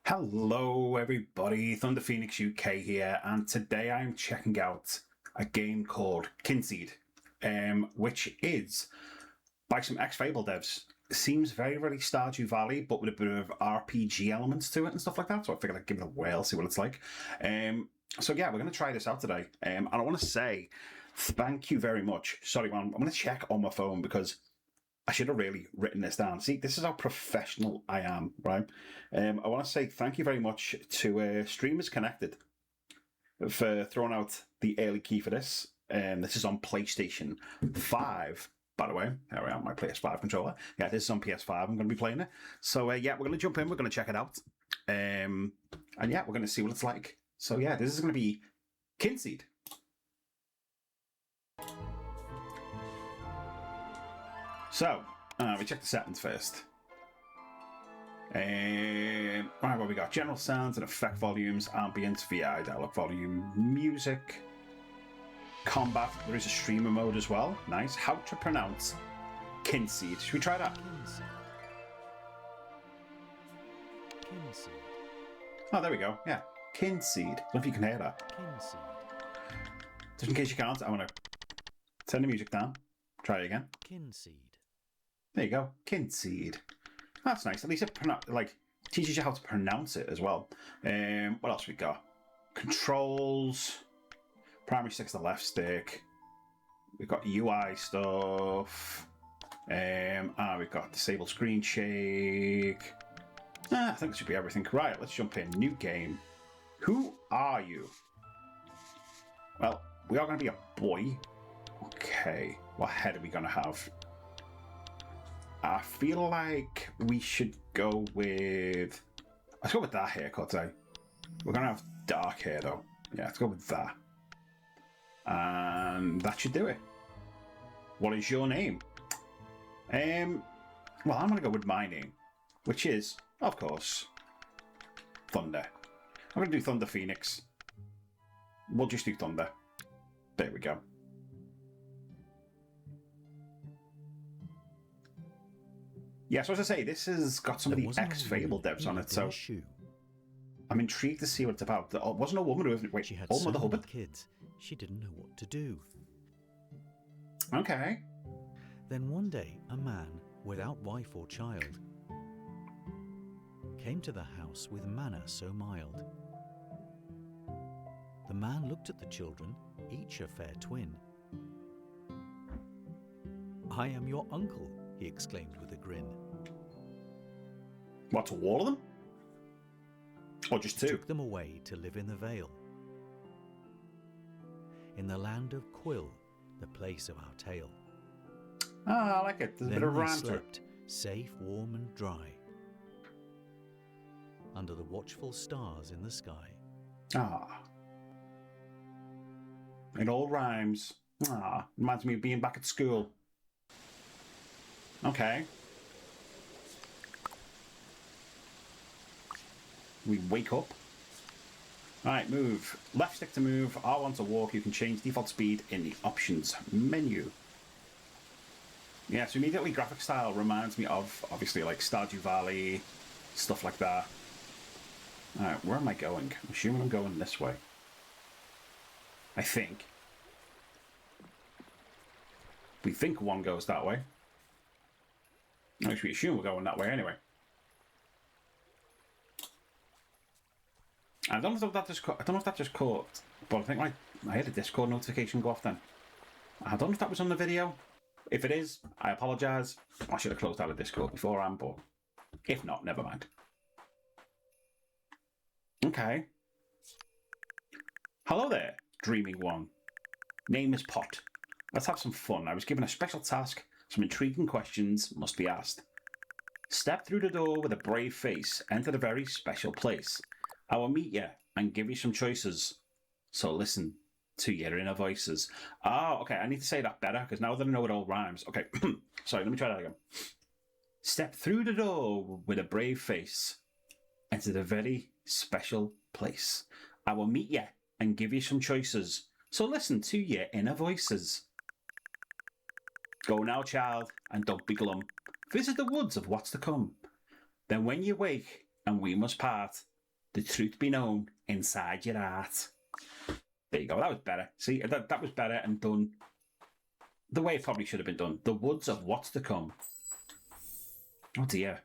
Hello everybody, Thunder Phoenix UK here, and today I'm checking out a game called Kynseed, which is by some ex-Fable devs. It seems very, very Stardew Valley, but with a bit of RPG elements to it and stuff like that, so I figured I'd give it a whirl, see what it's like. So yeah, we're going to try this out today, and I want to say thank you very much. Sorry man, I'm going to check on my phone because I should have really written this down. See, this is how professional I am, right? I want to say thank you very much to Streamers Connected for throwing out the early key for this. This is on PlayStation 5, by the way. Here I am, my PS5 controller. Yeah, this is on PS5. I'm going to be playing it. So yeah, we're going to jump in. We're going to check it out. And yeah, we're going to see what it's like. So yeah, this is going to be Kynseed. So, we check the settings first. Right, what we got? General sounds and effect volumes, ambience, VI, dialogue volume, music, combat. There is a streamer mode as well. Nice. How to pronounce Kynseed. Should we try that? Kynseed. Oh, there we go. Yeah. Kynseed. I don't know if you can hear that. Kynseed. Just in case you can't, I want to turn the music down. Try it again. Kynseed. There you go. Kynseed. That's nice. At least it teaches you how to pronounce it as well. What else we got? Controls. Primary stick's the left stick. We've got UI stuff. We've got disable screen shake. I think it should be everything. Right, let's jump in. New game. Who are you? Well, we are going to be a boy. Okay. What head are we going to have? I feel like we should go with... Let's go with that haircut, eh? We're going to have dark hair, though. Yeah, let's go with that. And that should do it. What is your name? Well, I'm going to go with my name, which is, of course, Thunder. I'm going to do Thunder Phoenix. We'll just do Thunder. There we go. Yeah, so as I say, this has got some of the ex-Fable devs on it, so I'm intrigued to see what it's about. There wasn't a woman who... Wait, she had Old Mother so Hubbard? many kids, she didn't know what to do. Okay. Then one day, a man, without wife or child, came to the house with manner so mild. The man looked at the children, each a fair twin. "I am your uncle," he exclaimed with a grin. What, to all of them? Or just two? Took them away to live in the Vale. In the land of Quill, the place of our tale. Ah, I like it. There's a bit of rhyme to it. Slept, safe, warm and dry, under the watchful stars in the sky. Ah. It all rhymes. Ah, reminds me of being back at school. Okay. We wake up. Alright, move. Left stick to move, R1 to walk. You can change default speed in the options menu. Yeah, so immediately graphic style reminds me of, obviously, like Stardew Valley, stuff like that. Alright, where am I going? I'm assuming I'm going this way. I think. We think one goes that way. At least we assume we're going that way anyway. I don't know if that just caught, but I think I had a Discord notification go off then. I don't know if that was on the video. If it is, I apologise. I should have closed out of Discord beforehand, but if not, never mind. Okay. Hello there, dreaming one. Name is Pot. Let's have some fun. I was given a special task. Some intriguing questions must be asked. Step through the door with a brave face. Enter the very special place. I will meet you and give you some choices. So listen to your inner voices. Oh, okay. I need to say that better because now that I know it all rhymes. Okay. Sorry, let me try that again. Step through the door with a brave face. Enter the very special place. I will meet you and give you some choices. So listen to your inner voices. Go now, child, and don't be glum. Visit the woods of what's to come. Then when you wake and we must part, the truth be known inside your heart. There you go. That was better. See, that was better and done the way it probably should have been done. The woods of what's to come. Oh dear.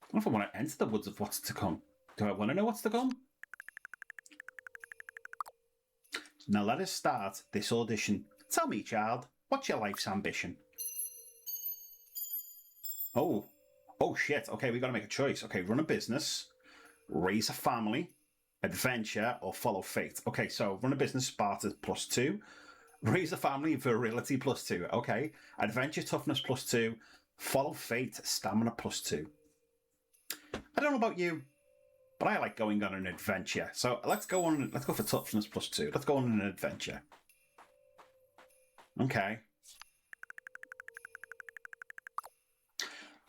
I don't know if I want to enter the woods of what's to come. Do I want to know what's to come? Now let us start this audition. Tell me, child, what's your life's ambition? Oh shit. Okay, we got to make a choice. Okay, run a business, raise a family, adventure, or follow fate. Okay, so run a business, Sparta +2. Raise a family, virility +2. Okay, adventure, toughness +2. Follow fate, stamina +2. I don't know about you, but I like going on an adventure. So let's go for toughness +2. Let's go on an adventure. Okay.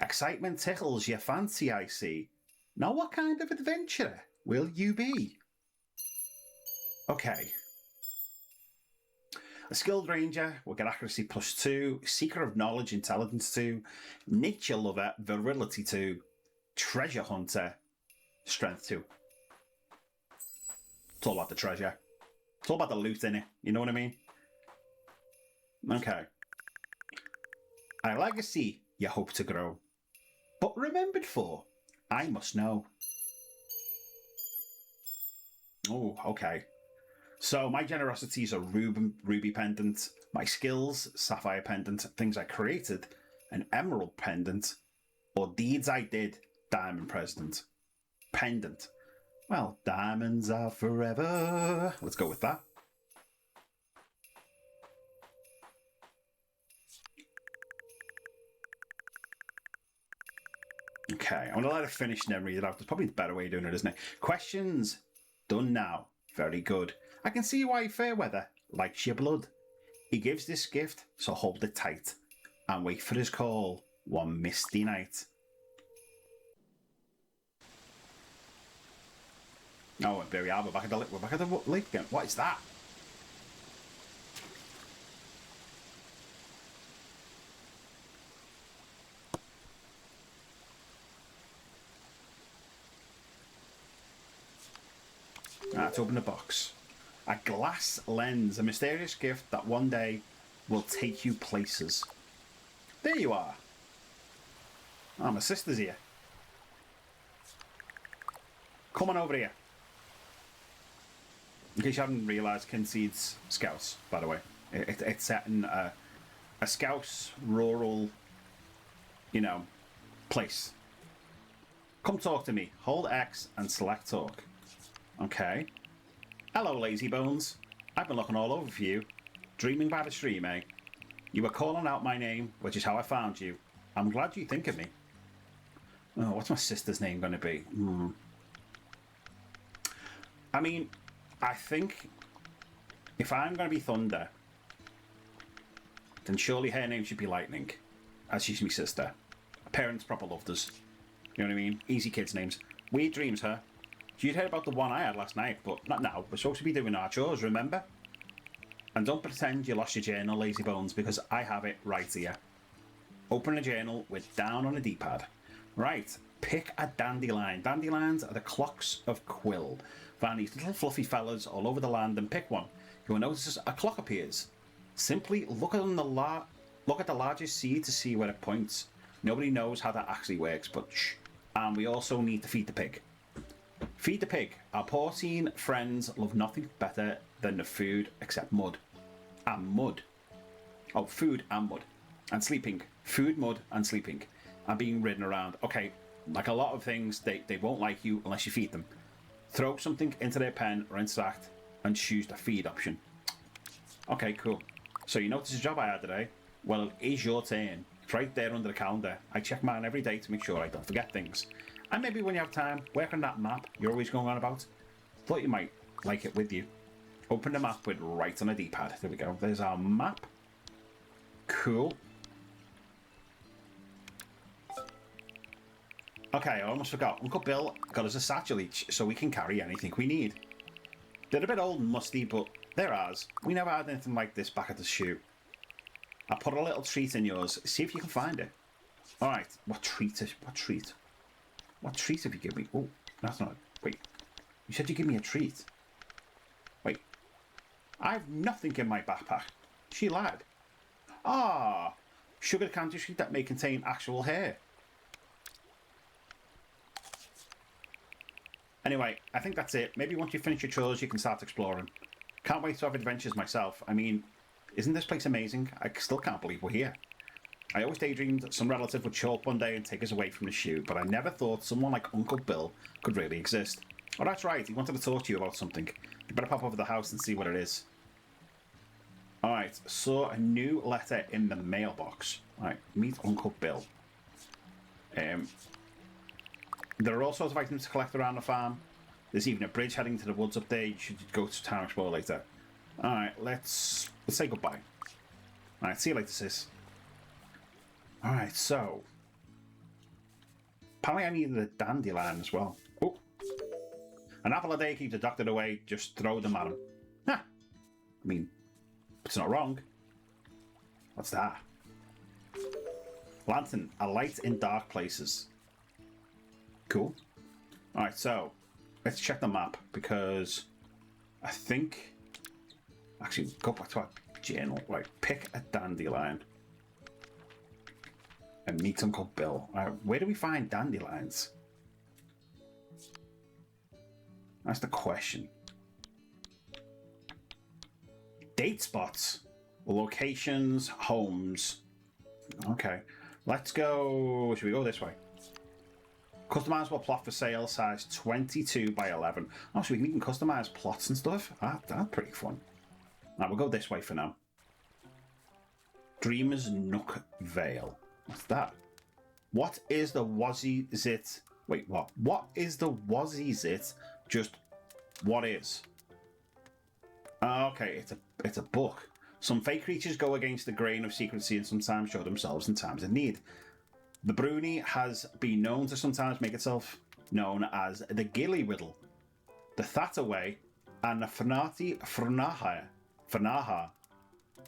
Excitement tickles your fancy, I see. Now what kind of adventurer will you be? Okay. A skilled ranger will get accuracy +2, seeker of knowledge, intelligence 2, nature lover, virility 2, treasure hunter, strength 2. It's all about the treasure. It's all about the loot, innit? You know what I mean? Okay. A legacy you hope to grow, but remembered for, I must know. Oh, okay. So my generosities are ruby pendant, my skills, sapphire pendant, things I created, an emerald pendant, or deeds I did, diamond pendant. Well, diamonds are forever. Let's go with that. Okay, I'm going to let it finish and then read it out. There's probably a better way of doing it, isn't it? Questions done now. Very good. I can see why Fairweather likes your blood. He gives this gift, so hold it tight and wait for his call one misty night. Oh, there we are. We're back at the lake again. What is that? Let's open the box. A glass lens, a mysterious gift that one day will take you places. There you are. Oh, my sister's here. Come on over here. In case you haven't realised, Kynseed's Scouse, by the way. It's set in a Scouse rural, place. Come talk to me. Hold X and select talk. Okay. Hello, lazy bones. I've been looking all over for you. Dreaming by the stream, eh? You were calling out my name, which is how I found you. I'm glad you think of me. Oh, what's my sister's name going to be? I mean, I think if I'm going to be Thunder, then surely her name should be Lightning, as she's my sister. Her parents proper loved us. You know what I mean? Easy kids' names. Weird dreams, her. You'd heard about the one I had last night, but not now. We're supposed to be doing our chores, remember? And don't pretend you lost your journal, lazy bones, because I have it right here. Open a journal with down on a D-pad. Right, pick a dandelion. Dandelions are the clocks of Quill. Find these little fluffy fellas all over the land and pick one. You will notice a clock appears. Simply look at the largest seed to see where it points. Nobody knows how that actually works, but shh. And we also need to feed the pig. Feed the pig. Our porcine friends love nothing better than the food except mud. And mud. Oh, food and mud. And sleeping. Food, mud, and sleeping. And being ridden around. Okay, like a lot of things, they won't like you unless you feed them. Throw something into their pen or interact and choose the feed option. Okay, cool. So you notice the job I had today? Well, it is your turn. It's right there under the calendar. I check mine every day to make sure I don't forget things. And maybe when you have time, work on that map you're always going on about. Thought you might like it with you. Open the map with right on a D-pad. There we go. There's our map. Cool. Okay, I almost forgot. Uncle Bill got us a satchel each, so we can carry anything we need. They're a bit old and musty, but they're ours. We never had anything like this back at the shoot. I put a little treat in yours. See if you can find it. Alright, what treat have you given me? Oh, that's not... Wait. You said you'd give me a treat. Wait. I've nothing in my backpack. She lied. Ah, sugar candy treat that may contain actual hair. Anyway, I think that's it. Maybe once you finish your chores, you can start exploring. Can't wait to have adventures myself. I mean, isn't this place amazing? I still can't believe we're here. I always daydreamed some relative would show up one day and take us away from the shoe, but I never thought someone like Uncle Bill could really exist. Oh, that's right. He wanted to talk to you about something. You better pop over the house and see what it is. Alright, saw a new letter in the mailbox. Alright, meet Uncle Bill. There are all sorts of items to collect around the farm. There's even a bridge heading to the woods up there. You should go to town explore later. Alright, let's say goodbye. Alright, see you later, sis. Alright, so... apparently I needed a dandelion as well. Oh! An apple a day keeps the doctor away. Just throw them at him. Huh. I mean, it's not wrong. What's that? Lantern, a light in dark places. Cool. Alright, so let's check the map because I think... actually, go back to our journal. Right, pick a dandelion. And meet Uncle Bill. Alright, where do we find dandelions? That's the question. Date spots. Locations, homes. Okay. Let's go... should we go this way? Customizable plot for sale, size 22 by 11. Oh, so we can even customize plots and stuff? That's pretty fun. Alright, we'll go this way for now. Dreamer's Nook Vale. What's that? What is the Wazzy Zit? Wait, what? What is the Wazzy Zit? Just what is? Okay, it's a book. Some fake creatures go against the grain of secrecy and sometimes show themselves in times of need. The Bruni has been known to sometimes make itself known as the Gilly Riddle, the Thataway, and the Fanaha.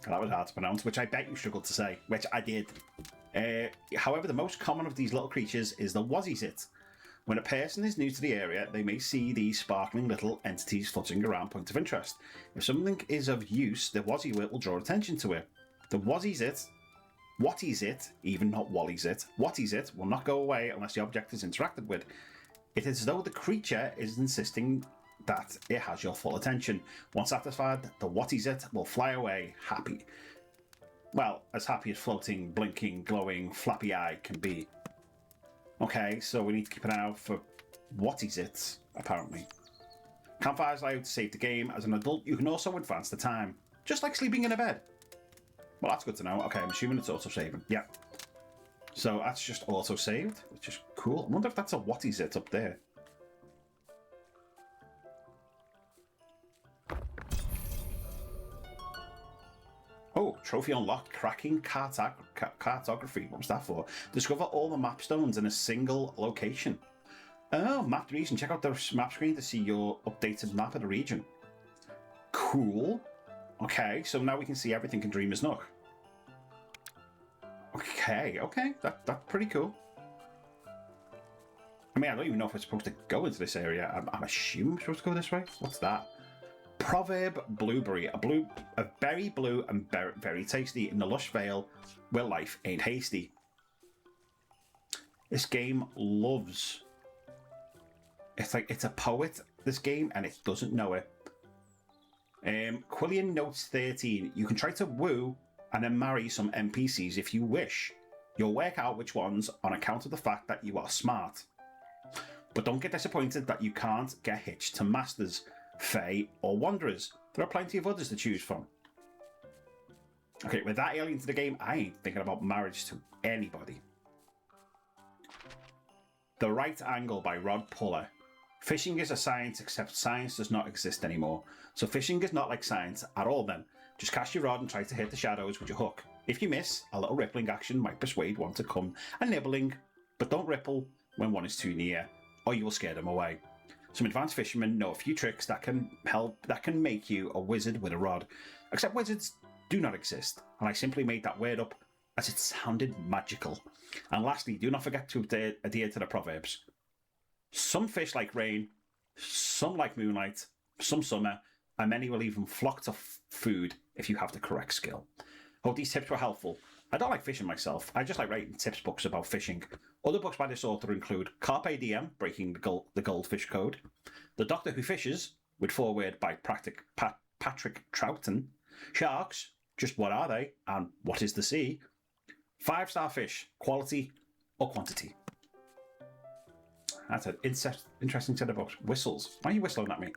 That was hard to pronounce, which I bet you struggled to say, which I did. However, the most common of these little creatures is the Wazzizit. When a person is new to the area, they may see these sparkling little entities fluttering around point of interest. If something is of use, the Wazzywit will draw attention to it. The Wazzizit, what is it, even not Wally's it, what is it, will not go away unless the object is interacted with. It is as though the creature is insisting that it has your full attention. Once satisfied, the what is it will fly away happy. Well, as happy as floating, blinking, glowing, flappy eye can be. Okay, so we need to keep an eye out for what is it, apparently. Campfires allow you to save the game. As an adult, you can also advance the time, just like sleeping in a bed. Well, that's good to know. Okay, I'm assuming it's auto-saving. Yeah. So that's just auto-saved, which is cool. I wonder if that's a what is it up there. Oh, trophy unlocked. Cracking cartography. What was that for? Discover all the map stones in a single location. Oh, map region. Check out the map screen to see your updated map of the region. Cool. Okay, so now we can see everything in Dreamer's Nook. Okay, that's pretty cool. I mean, I don't even know if we're supposed to go into this area. I'm assuming we're supposed to go this way. What's that? Proverb Blueberry. A berry blue and very tasty in the lush vale where life ain't hasty. This game loves... It's like it's a poet, this game, and it doesn't know it. Quillian notes 13. You can try to woo and then marry some NPCs if you wish. You'll work out which ones on account of the fact that you are smart. But don't get disappointed that you can't get hitched to masters, fae, or wanderers. There are plenty of others to choose from. Okay, with that early into the game, I ain't thinking about marriage to anybody. The Right Angle by Rod Puller. Fishing is a science, except science does not exist anymore. So fishing is not like science at all then. Just cast your rod and try to hit the shadows with your hook. If you miss, a little rippling action might persuade one to come and nibbling, but don't ripple when one is too near, or you will scare them away. Some advanced fishermen know a few tricks that can make you a wizard with a rod. Except wizards do not exist, and I simply made that word up as it sounded magical. And lastly, do not forget to adhere to the proverbs. Some fish like rain, Some like moonlight, some summer, and many will even flock to food if you have the correct skill. Hope these tips were helpful. I don't like fishing myself. I just like writing tips books about fishing. Other books by this author include Carpe Diem, Breaking the Goldfish Code, The Doctor Who Fishes, with foreword by Patrick Troughton, Sharks, Just What Are They, and What is the Sea, 5-Star Fish, Quality or Quantity. That's an interesting set of books. Whistles. Why are you whistling at me?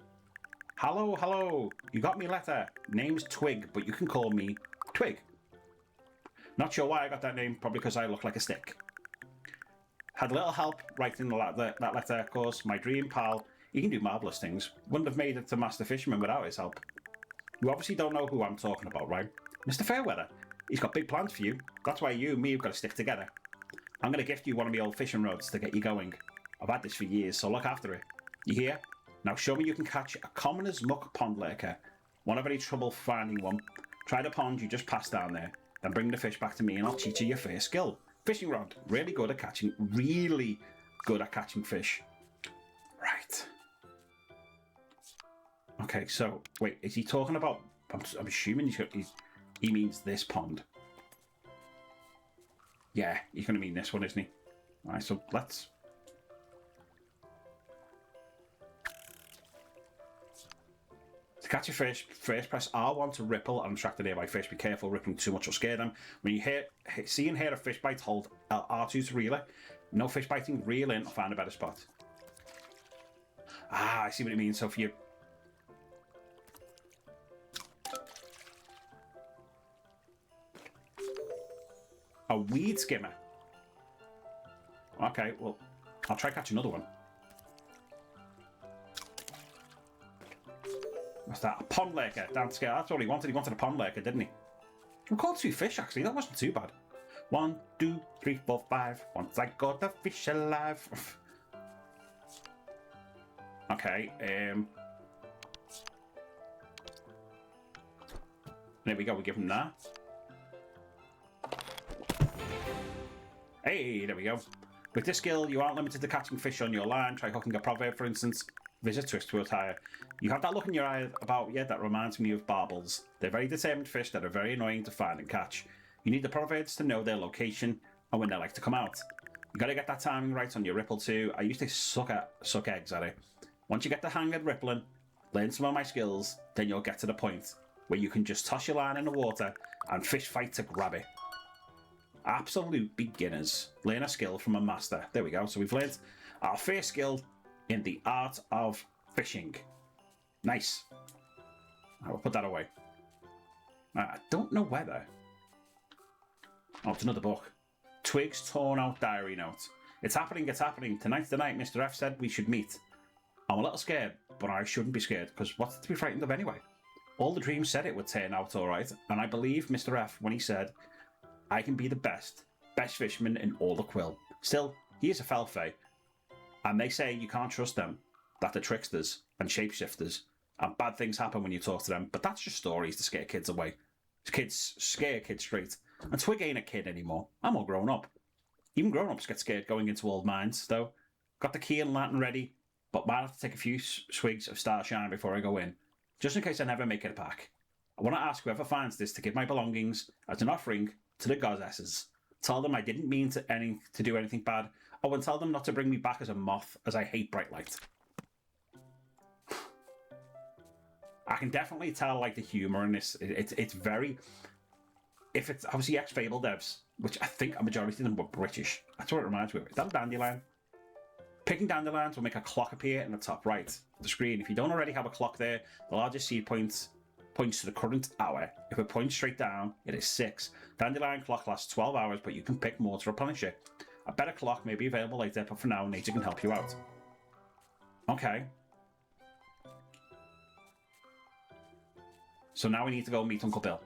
Hello, hello. You got me letter. Name's Twig, but you can call me Twig. Not sure why I got that name, probably because I look like a stick. Had a little help writing that letter, of course. My dream pal, he can do marvellous things. Wouldn't have made it to Master Fisherman without his help. You obviously don't know who I'm talking about, right? Mr. Fairweather. He's got big plans for you. That's why you and me have got to stick together. I'm going to gift you one of my old fishing rods to get you going. I've had this for years, so look after it. You hear? Now show me you can catch a common as muck pond lurker. Won't have any trouble finding one. Try the pond you just passed down there. Then bring the fish back to me and I'll teach you your first skill. Fishing rod. Really good at catching fish. Right. Okay, so, wait, is he talking about... I'm assuming he means this pond. Yeah, he's going to mean this one, isn't he? Alright, so let's... To catch a fish, first press R1 to ripple and attract a nearby fish. Be careful, rippling too much will scare them. When you see and hear a fish bite, hold R2 to reel it. No fish biting, reel in or find a better spot. Ah, I see what it means. So if you... A weed skimmer. Okay, well, I'll try catch another one. What's that? A pond lurker. Down to scale. That's all he wanted. He wanted a pond lurker, didn't he? We caught 2 fish, actually. That wasn't too bad. 1, 2, 3, 4, 5. Once I got the fish alive. Okay, there we go. We give him that. Hey, there we go. With this skill, you aren't limited to catching fish on your line. Try hooking a proverb, for instance. Visit twist to attire. You have that look in your eye about you that reminds me of barbels. They're very determined fish that are very annoying to find and catch. You need the proverbs to know their location and when they like to come out. You gotta get that timing right on your ripple too. I used to suck eggs at it. Once you get the hang of rippling, learn some of my skills, then you'll get to the point where you can just toss your line in the water and fish fight to grab it. Absolute beginners. Learn a skill from a master. There we go. So we've learned our first skill in the art of fishing. Nice. I will put that away. I don't know whether... Oh, it's another book. Twig's torn out diary note. It's happening, it's happening. Tonight's the night Mr. F said we should meet. I'm a little scared, but I shouldn't be scared, because what's to be frightened of anyway? All the dreams said it would turn out alright, and I believe Mr. F when he said, I can be the best fisherman in all the quill. Still, he is a felfey, and they say you can't trust them, that they're tricksters and shapeshifters, and bad things happen when you talk to them, but that's just stories to scare kids away. Kids scare kids straight. And Twig ain't a kid anymore. I'm all grown up. Even grown-ups get scared going into old mines, though. Got the key and lantern ready, but might have to take a few swigs of Starshine before I go in, just in case I never make it back. I want to ask whoever finds this to give my belongings as an offering to the goddesses. Tell them I didn't mean to do anything bad. Oh, and tell them not to bring me back as a moth, as I hate bright light. I can definitely tell, like, the humour in this. It's very... If it's obviously ex-Fable devs, which I think a majority of them were British. That's what it reminds me of. Is that a dandelion? Picking dandelions will make a clock appear in the top right of the screen. If you don't already have a clock there, the largest seed points to the current hour. If it points straight down, it is 6. Dandelion clock lasts 12 hours, but you can pick more to replenish it. A better clock may be available later, but for now, nature can help you out. Okay. So now we need to go meet Uncle Bill.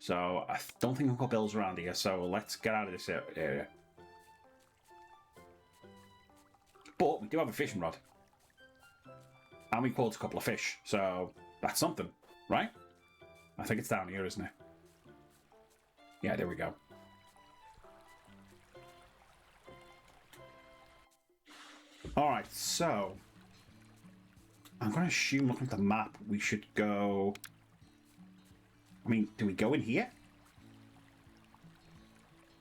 So I don't think Uncle Bill's around here, so let's get out of this area. But we do have a fishing rod. And we caught a couple of fish, so that's something, right? I think it's down here, isn't it? Yeah, there we go. Alright, so I'm going to assume, looking at the map, we should go... I mean, do we go in here?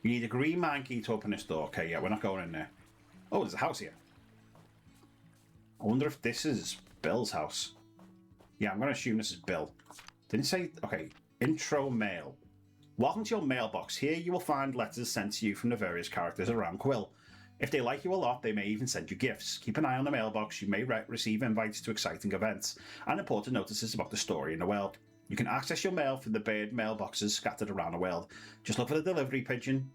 You need a green man key to open this door. Okay, yeah, we're not going in there. Oh, there's a house here. I wonder if this is Bill's house. Yeah, I'm going to assume this is Bill. Didn't say... Okay, intro mail. Welcome to your mailbox. Here you will find letters sent to you from the various characters around Quill. If they like you a lot, they may even send you gifts. Keep an eye on the mailbox. You may receive invites to exciting events and important notices about the story in the world. You can access your mail through the bird mailboxes scattered around the world. Just look for the delivery pigeon.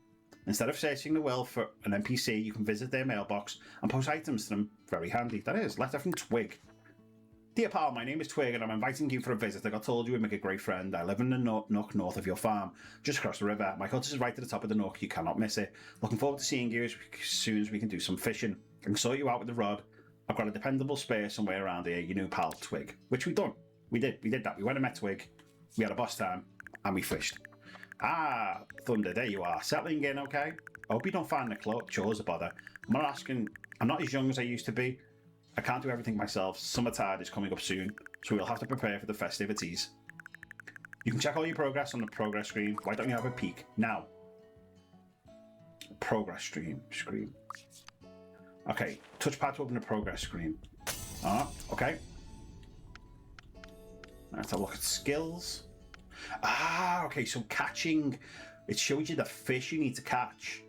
Instead of searching the world for an NPC, you can visit their mailbox and post items to them. Very handy. That is, letter from Twig. Dear pal, my name is Twig and I'm inviting you for a visit. Like I told you, would make a great friend. I live in the nook north of your farm, just across the river. My hut is right at the top of the nook. You cannot miss it. Looking forward to seeing you as soon as we can do some fishing. I can sort you out with the rod. I've got a dependable spare somewhere around here. Your new pal, Twig. Which we done. We did that. We went and met Twig. We had a boss time and we fished. Ah, Thunder, there you are. Settling in, okay? I hope you don't find the chores a bother. I'm not asking... I'm not as young as I used to be. I can't do everything myself. Summertide is coming up soon, so we'll have to prepare for the festivities. You can check all your progress on the progress screen. Why don't you have a peek? Now. Progress screen. Okay, touchpad to open the progress screen. Okay. Let's have a look at skills. Ah, okay, so catching... It shows you the fish you need to catch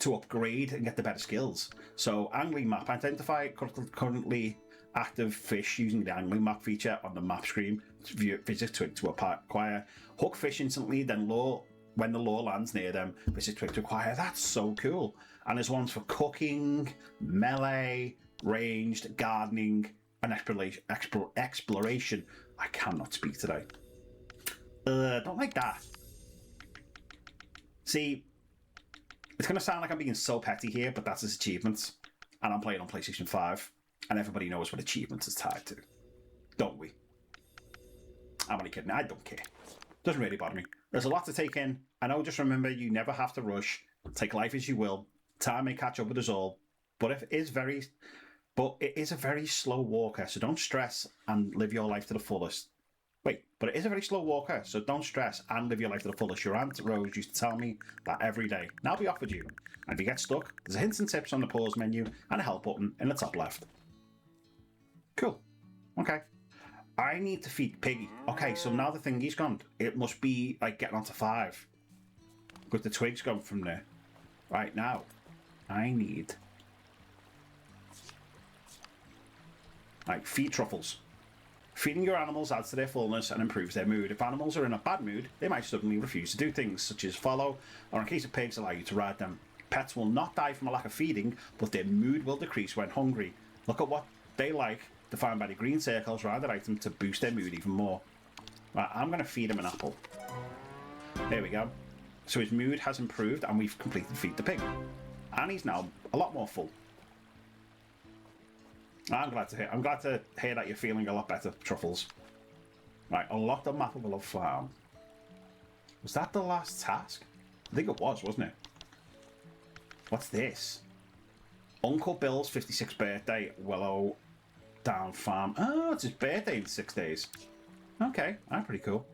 to upgrade and get the better skills. So, angling map. Identify currently active fish using the angling map feature on the map screen. Visit Twig to acquire. Hook fish instantly, then lure when the lure lands near them. Visit Twig to acquire. That's so cool. And there's ones for cooking, melee, ranged, gardening, and exploration. I cannot speak today. Don't like that. See, it's going to sound like I'm being so petty here, but that's his achievements. And I'm playing on PlayStation 5. And everybody knows what achievements is tied to. Don't we? I'm only kidding. I don't care. Doesn't really bother me. There's a lot to take in. I know, just remember, you never have to rush. Take life as you will. Time may catch up with us all. But it is a very slow walker, so don't stress and live your life to the fullest. Wait, but it is a very slow walker, so don't stress and live your life to the fullest. Your Aunt Rose used to tell me that every day. Now be off with you. And if you get stuck, there's hints and tips on the pause menu and a help button in the top left. Cool. Okay. I need to feed Piggy. Okay, so now the thingy's gone. It must be like getting onto 5. Because the twig's gone from there. Right now, I need... like, feed truffles. Feeding your animals adds to their fullness and improves their mood. If animals are in a bad mood, they might suddenly refuse to do things, such as follow, or in case of pigs, allow you to ride them. Pets will not die from a lack of feeding, but their mood will decrease when hungry. Look at what they like, defined by the green circles around their item, to boost their mood even more. Right, I'm going to feed him an apple. There we go. So his mood has improved, and we've completed Feed the Pig. And he's now a lot more full. I'm glad to hear that you're feeling a lot better, Truffles. Right, unlock the Marvellously farm. Was that the last task? I think it was, wasn't it? What's this? Uncle Bill's 56th birthday, Willow Down Farm. Oh, it's his birthday in 6 days. Okay, that's pretty cool.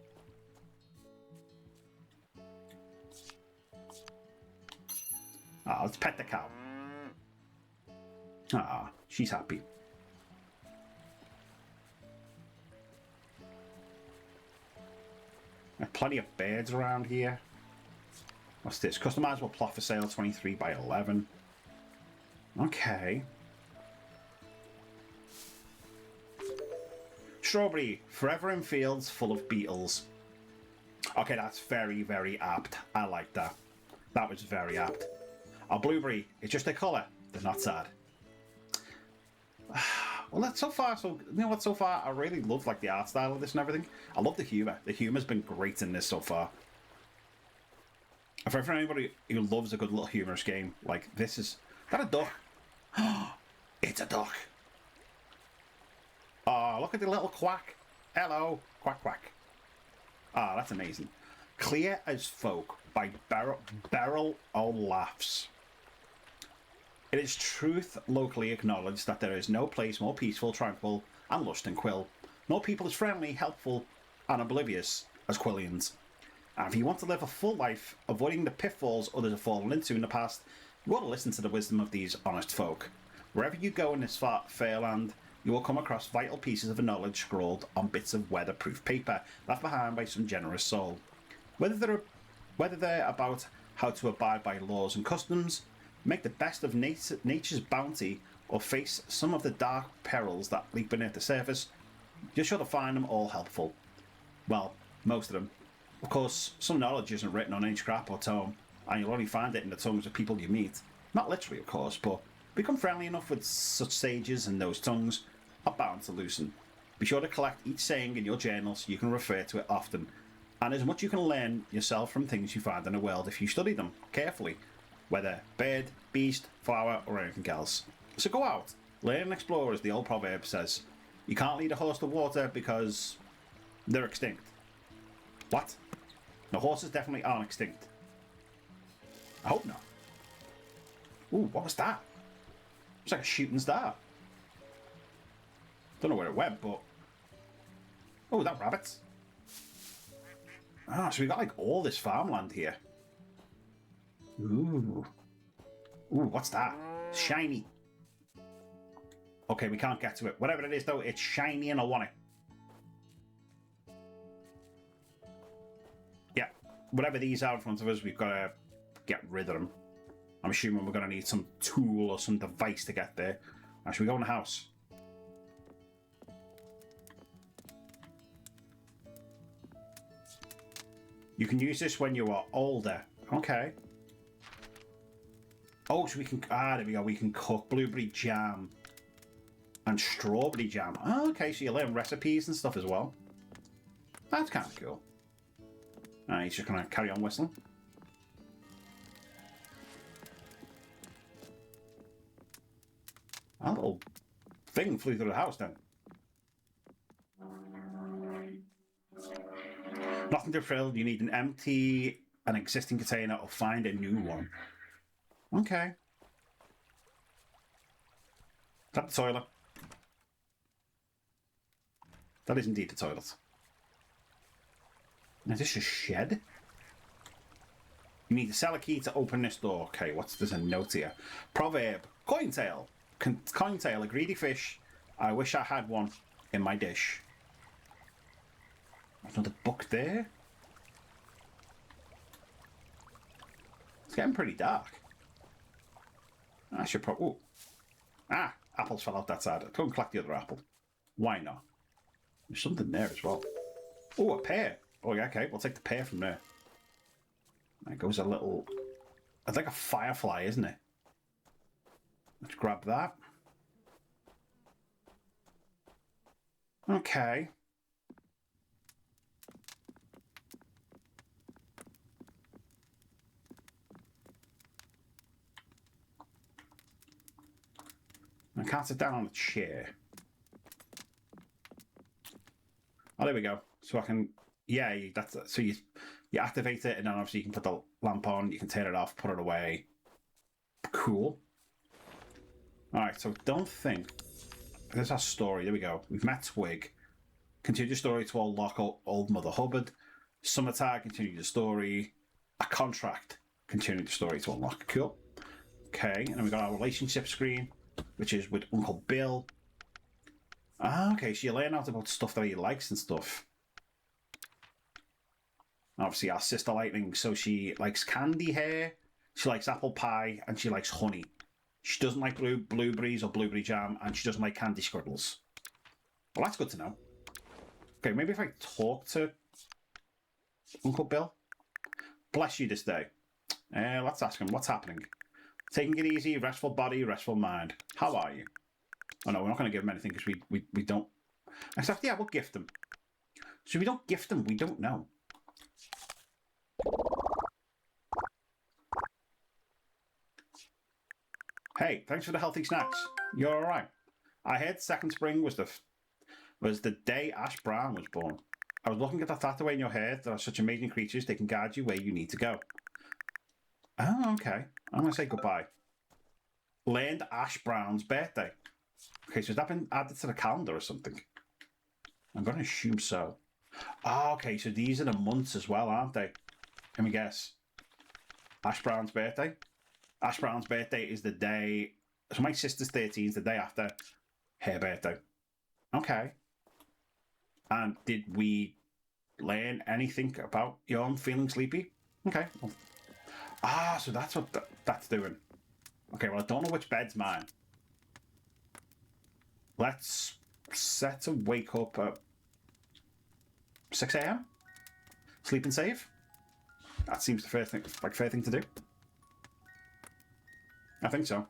Ah, let's pet the cow. Ah, she's happy. There's plenty of birds around here. What's this? Customizable plot for sale, 23 by 11. Okay. Strawberry, forever in fields full of beetles. Okay, that's very, very apt. I like that. That was very apt. A blueberry, it's just a colour. They're not sad. Well, that's so far, so, you know what, so far, I really love, like, the art style of this and everything. I love the humour. The humour's been great in this so far. For anybody who loves a good little humorous game, like, this is... Is that a duck? It's a duck. Oh, look at the little quack. Hello. Quack, quack. Ah, that's amazing. Clear as Folk by Beryl O. Laughs. It is truth locally acknowledged that there is no place more peaceful, tranquil, and lust and quill. No people as friendly, helpful, and oblivious as Quillians. And if you want to live a full life, avoiding the pitfalls others have fallen into in the past, you ought to listen to the wisdom of these honest folk. Wherever you go in this fair land, you will come across vital pieces of knowledge scrawled on bits of weatherproof paper left behind by some generous soul. Whether they're about how to abide by laws and customs, make the best of nature's bounty, or face some of the dark perils that leak beneath the surface, you're sure to find them all helpful. Well, most of them. Of course, some knowledge isn't written on any scrap or tome, and you'll only find it in the tongues of people you meet. Not literally, of course, but become friendly enough with such sages and those tongues are bound to loosen. Be sure to collect each saying in your journal so you can refer to it often. And there's much you can learn yourself from things you find in the world if you study them carefully, whether bird, beast, flower, or anything else. So go out, learn and explore, as the old proverb says. You can't lead a horse to water because they're extinct. What? No, horses definitely aren't extinct. I hope not. Ooh, what was that? It's like a shooting star. Don't know where it went, but... Oh, that rabbits. Ah, so we got like all this farmland here. Ooh. Ooh, what's that? Shiny. Okay, we can't get to it. Whatever it is, though, it's shiny and I want it. Yeah, whatever these are in front of us, we've got to get rid of them. I'm assuming we're going to need some tool or some device to get there. Now, should we go in the house? You can use this when you are older. Okay. Oh, so we can... Ah, there we go. We can cook blueberry jam and strawberry jam. Oh, okay, so you learn recipes and stuff as well. That's kind of cool. He's just going to carry on whistling. A little thing flew through the house then. Nothing to fill. You need an existing container or find a new one. Okay. Is that the toilet? That is indeed the toilet. Is this a shed? You need a cellar key to open this door. Okay, there's a note here. Proverb. Cointail. Cointail, a greedy fish. I wish I had one in my dish. There's another book there. It's getting pretty dark. I should probably... Ooh. Ah, apples fell out that side. Go and collect the other apple. Why not? There's something there as well. Oh, a pear. Oh, yeah, okay. We'll take the pear from there. There goes a little... It's like a firefly, isn't it? Let's grab that. Okay. I can't sit down on a chair. Oh, there we go. So I can... Yeah, so you activate it, and then obviously you can put the lamp on, you can turn it off, put it away. Cool. Alright, so don't think... There's our story. There we go. We've met Twig. Continue the story to unlock Old Mother Hubbard. Summertime, continue the story. A contract, continue the story to unlock. Cool. Okay, and then we've got our relationship screen, which is with Uncle Bill. Ah, okay, so you learn out about stuff that he likes and stuff. Obviously, our sister Lightning, so she likes candy hair, she likes apple pie, and she likes honey. She doesn't like blueberries or blueberry jam, and she doesn't like candy scribbles. Well, that's good to know. Okay, maybe if I talk to Uncle Bill. Bless you this day. Let's ask him, what's happening? Taking it easy, restful body, restful mind. How are you? Oh no, we're not going to give him anything because we don't... Except, yeah, we'll gift him. So if we don't gift him, we don't know. Hey, thanks for the healthy snacks. You're alright. I heard second spring was the day Ash Brown was born. I was looking at the tattoo in your hair. There are such amazing creatures. They can guide you where you need to go. Oh, okay. I'm going to say goodbye. Learned Ash Brown's birthday. Okay, so has that been added to the calendar or something? I'm going to assume so. Ah, okay, so these are the months as well, aren't they? Let me guess. Ash Brown's birthday? Ash Brown's birthday is the day... So my sister's 13 is the day after her birthday. Okay. And did we learn anything about Yon feeling sleepy? Okay. Ah, so that's what that's doing. Okay, well, I don't know which bed's mine. Let's set to wake up at 6 a.m. Sleep and save. That seems the fair thing to do. I think so.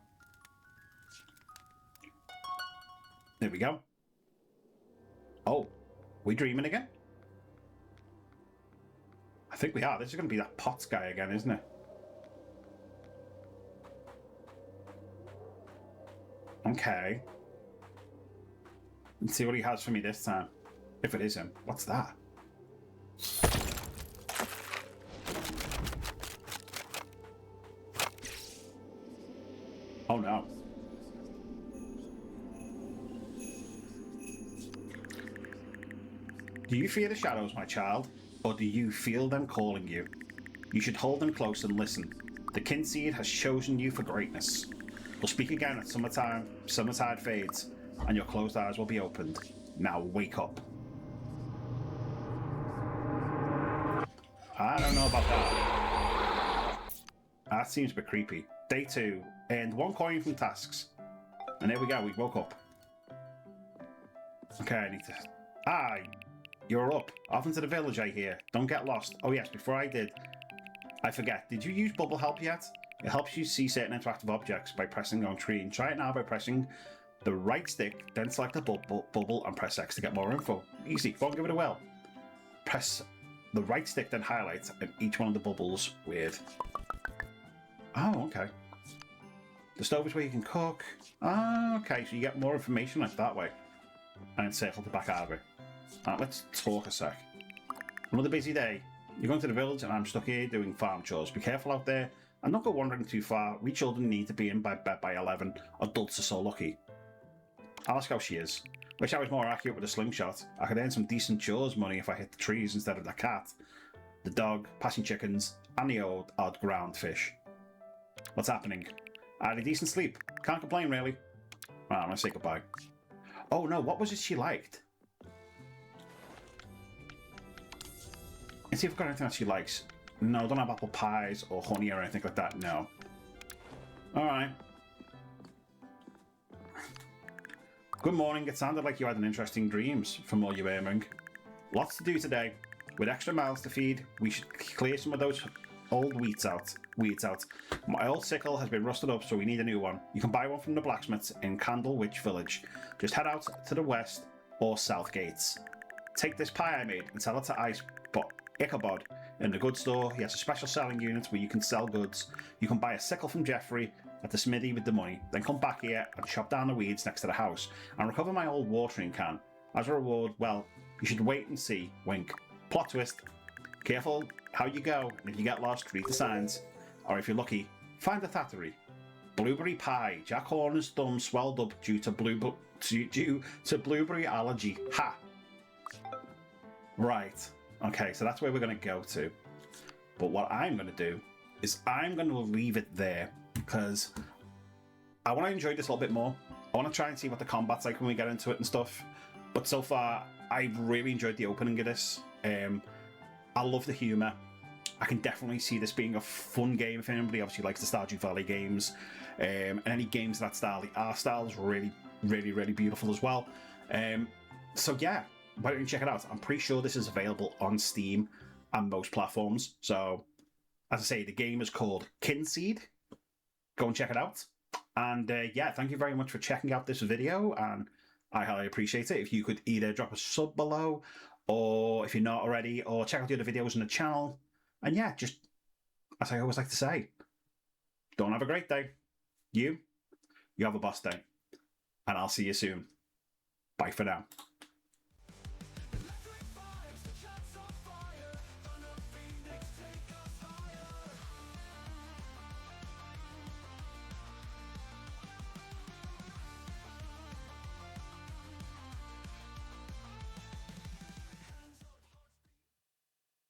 There we go. Oh, we dreaming again? I think we are. This is going to be that Potts guy again, isn't it? Okay. Let's see what he has for me this time. If it is him. What's that? Oh no. Do you fear the shadows, my child? Or do you feel them calling you? You should hold them close and listen. The Kynseed has chosen you for greatness. We'll speak again at summertime. Summertide fades, and your closed eyes will be opened. Now wake up. I don't know about that. That seems a bit creepy. Day 2. Earned 1 coin from tasks. And there we go, we woke up. Okay, I need to... Ah, you're up. Off into the village, I hear. Don't get lost. Oh yes, before I did... I forget, did you use Bubble Help yet? It helps you see certain interactive objects by pressing on screen. Try it now by pressing the right stick, then select the bubble and press X to get more info. Easy, go and give it a whirl. Press the right stick, then highlight each one of the bubbles with... Oh, okay. The stove is where you can cook. Oh, okay, so you get more information like that way. And then circle to back out of it. Alright, let's talk a sec. Another busy day. You're going to the village and I'm stuck here doing farm chores. Be careful out there and don't go wandering too far. We children need to be in bed by 11. Adults are so lucky. I'll ask how she is. Wish I was more accurate with a slingshot. I could earn some decent chores money if I hit the trees instead of the cat, the dog, passing chickens, and the odd ground fish. What's happening? I had a decent sleep. Can't complain, really. Well, I'm going to say goodbye. Oh no, what was it she liked? Let's see if I've got anything that she likes. No, don't have apple pies or honey or anything like that, no. Alright. Good morning, it sounded like you had an interesting dreams from all your aiming. Lots to do today. With extra mouths to feed, we should clear some of those old weeds out. My old sickle has been rusted up, so we need a new one. You can buy one from the blacksmiths in Candlewich Village. Just head out to the west or south gates. Take this pie I made and sell it to Ichabod in the goods store. He has a special selling unit where you can sell goods. You can buy a sickle from Jeffrey at the smithy with the money, then come back here and chop down the weeds next to the house and recover my old watering can. As a reward, well, you should wait and see. Wink. Plot twist. Careful how you go, and if you get lost, read the signs. Or if you're lucky, find the thattery. Blueberry pie. Jack Horner's thumb swelled up due to blueberry allergy. Ha! Right. Okay, so that's where we're going to go to. But what I'm going to do is I'm going to leave it there because I want to enjoy this a little bit more. I want to try and see what the combat's like when we get into it and stuff. But so far, I've really enjoyed the opening of this. I love the humour. I can definitely see this being a fun game if anybody obviously likes the Stardew Valley games. And any games of that style. The art style is really, really, really beautiful as well. So yeah, why don't you check it out? I'm pretty sure this is available on Steam and most platforms. So, as I say, the game is called Kynseed. Go and check it out. And yeah, thank you very much for checking out this video, and I highly appreciate it. If you could either drop a sub below, or if you're not already, or check out the other videos on the channel. And yeah, just, as I always like to say, don't have a great day. You have a boss day. And I'll see you soon. Bye for now.